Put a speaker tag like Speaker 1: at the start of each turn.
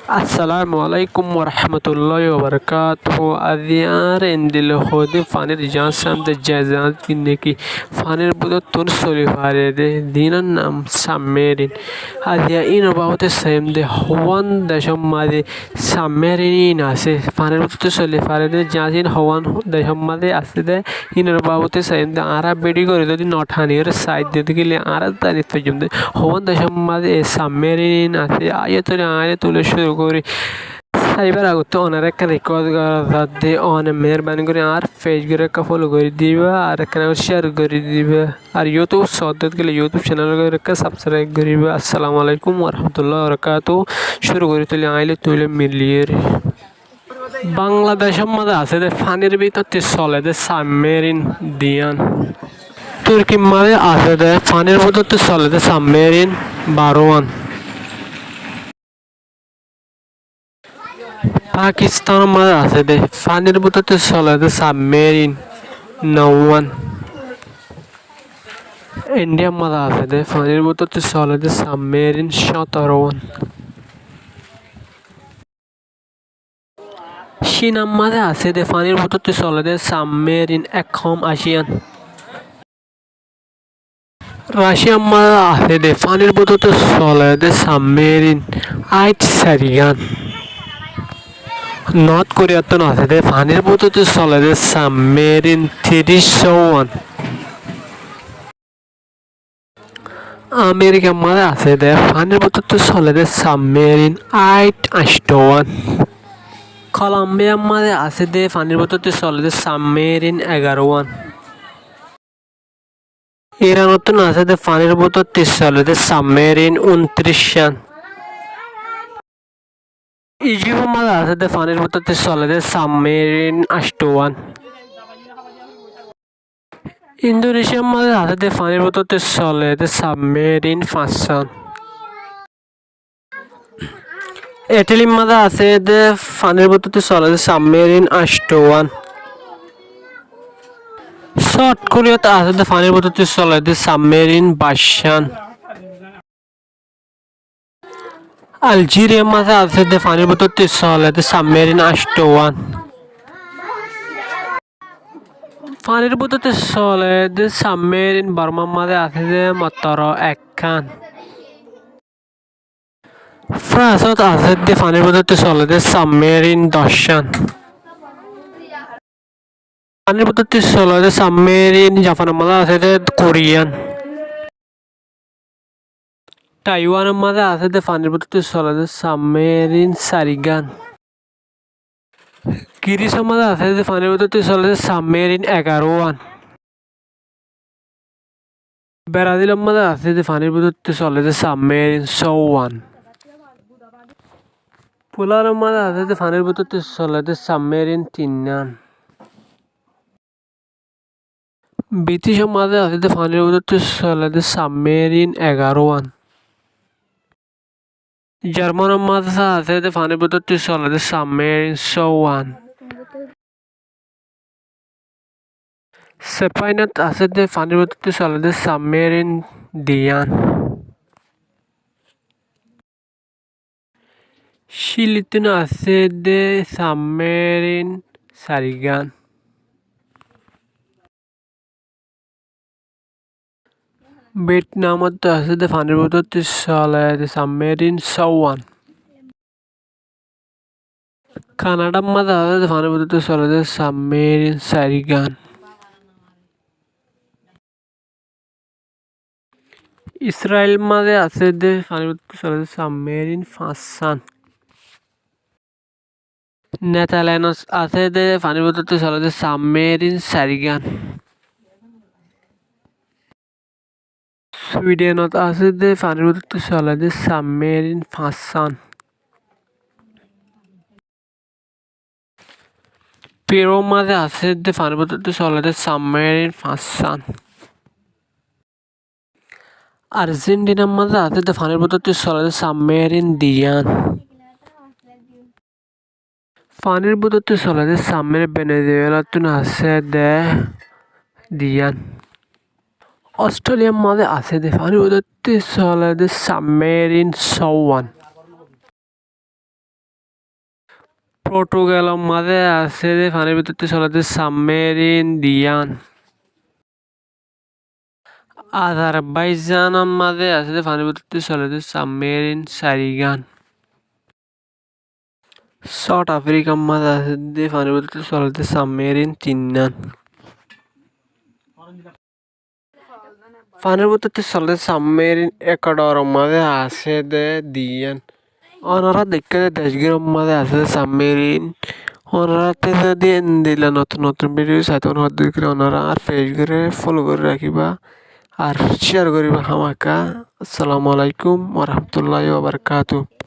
Speaker 1: Assalamualaikum warahmatullahi wabarakatuh. Adiar endil khodi fanir jansam de jazan kineki fanir budo tun soli fare de dinan nam sammerin. Adia in about the same de hovan dasham made sammerin ase fanir budo soli fare de jazin hovan dasham made ase de in about the same de ara bedi kore de not hanir side de gile ara tani tajum de hovan dasham made sammerin ase ayatole ayatole shuru করি cyber আগত honour একটা record করা দিয়ে অনেক মেহরবানি করে আর ফেসবুকে একটা ফলো করে দিবা আর একটা শেয়ার করে দিবা আর ইউটিউব সদ্যত গেলে ইউটিউব চ্যানেল একটা সাবস্ক্রাইব করিবা আসসালামু আলাইকুম ওরহামতুল্লাহ বরকাতু শুরু করে তুলে আইলে তুলে মিলিয়ে বাংলাদেশের মধ্যে আছে যে ফানির ভিতরে চলে যে সাবমেরিন দিয়ান তুর্কির মাঝে আছে যে ফানির ভিতরে চলে যে সাবমেরিন বারোয়ান পাকিস্তান মাঝে আছে দে পানির ভিতরে চলে দে সাবমেরিন নৌওয়ান ইন্ডিয়ার মাঝে আছে দে পানির ভিতরে চলে দে সাবমেরিন 17 চীনের মাঝে আছে দে পানির ভিতরে চলে দে সাবমেরিন একম আসিয়ান রাশিয়ার মাঝে আছে দে পানির ভিতরে চলে দে সাবমেরিন 8 সারিয়ান নর্থ কোরিয়াতে আছে দে পানির ভিতরে চলে দে সাবমেরিন 301 আমেরিকার মাঝে আছে দে পানির ভিতরে চলে দে সাবমেরিন 881 কলম্বিয়ার মাঝে আছে দে পানির ভিতরে চলে দে সাবমেরিন 11 ইরানত আছে দে পানির ভিতরে চলে দে সাবমেরিন 29 ইজিপ্টের মাঝে আছে দে পানির ভিতরে চলে দে সাবমেরিন 81 ইন্দোনেশিয়ার মাঝে আছে দে পানির ভিতরে চলে দে সাবমেরিন 5 ইটালির মাঝে আছে দে পানির ভিতরে চলে দে সাবমেরিন 81 সাউথ কোরিয়াতে আছে দে পানির ভিতরে চলে দে সাবমেরিন 22 আলজেরিয়ার মাঝে আছে দে পানির ভিতরে চলে দে সাবমেরিন 81 পানির ভিতরে চলে দে সাবমেরিন বার্মার মাঝে আছে দে মাত্র একখান ফ্রান্সত আছে দে পানির ভিতরে চলে দে সাবমেরিন 10 পানির ভিতরে চলে দে সাবমেরিন জাপানের মাঝে আছে দে কোরিয়ান তাইওয়ানের মাঝে আছে দে পানির ভিতরে চলে দে সাবমেরিন সারিগান গ্রিসের মাঝে আছে দে পানির ভিতরে চলে দে সাবমেরিন 11 ব্রাজিলের মাঝে আছে দে পানির ভিতরে চলে দে সাবমেরিন 14 পোল্যান্ডের মাঝে আছে দে পানির ভিতরে চলে দে সাবমেরিন 3 ব্রিটিশের মাঝে আছে দে পানির ভিতরে চলে দে সাবমেরিন 11 জার্মানের মাঝে আছে দে পানির ভিতরে চলে দে সাবমেরিন 14 স্পেনত আছে দে পানির ভিতরে চলে দে সাবমেরিন দিয়ান চিলিতে আছে দে সাবমেরিন সারিগান ভিয়েতনামত আছে দে পানির ভিতরে চলে দে সাবমেরিন 54 কানাডার মাঝে আছে দে পানির ভিতরে চলে দে সাবমেরিন সারিগান ইসরায়েল মাঝে আছে দে পানির ভিতরে চলে দে সাবমেরিন 5 নেদারল্যান্ডস আছে দে পানির ভিতরে চলে দে সাবমেরিন সারিগান সুইডেনত আছে দে পানির ভিতরে চলে দে সাবমেরিন 5 পেরুর মাঝে আছে দে পানির ভিতরে চলে দে সাবমেরিন 5 আর্জেন্টিনার মাঝে আছে দে পানির ভিতরে চলে দে সাবমেরিন দিয়ান পানির ভিতরে চলে দে সাবমেরিন ভেনেজুয়েলাতে আছে দে দিয়ান অস্ট্রেলিয়ার মাঝে আছে দে পানির ভিতরে চলে দে সাবমেরিন 54 পর্তুগালের মাঝে আছে যে পানির ভিতরে চলে সাবমেরিন দিয়ান। আজারবাইজানের মাঝে আছে যে পানির ভিতরে চলে সাবমেরিন সারিগান। সাউথ আফ্রিকার মাঝে আছে যে পানির ভিতরে চলে সাবমেরিন তিন্নান। পানির ভিতরে চলে সাবমেরিন ইকুয়েডরের মাঝে আছে যে দিয়ান। ওনারা দেখতে দেশগুলোর মাঝে আছে সাবমেরিন। ওনারা যদি দিলে নতুন নতুন ভিডিও চাইতে ওনারা আর পেজ করে ফলো করে রাখিবা আর শেয়ার করিবা হামাকা। আসসালামু আলাইকুম ওয়া রাহমাতুল্লাহি ওয়া বারাকাতুহু।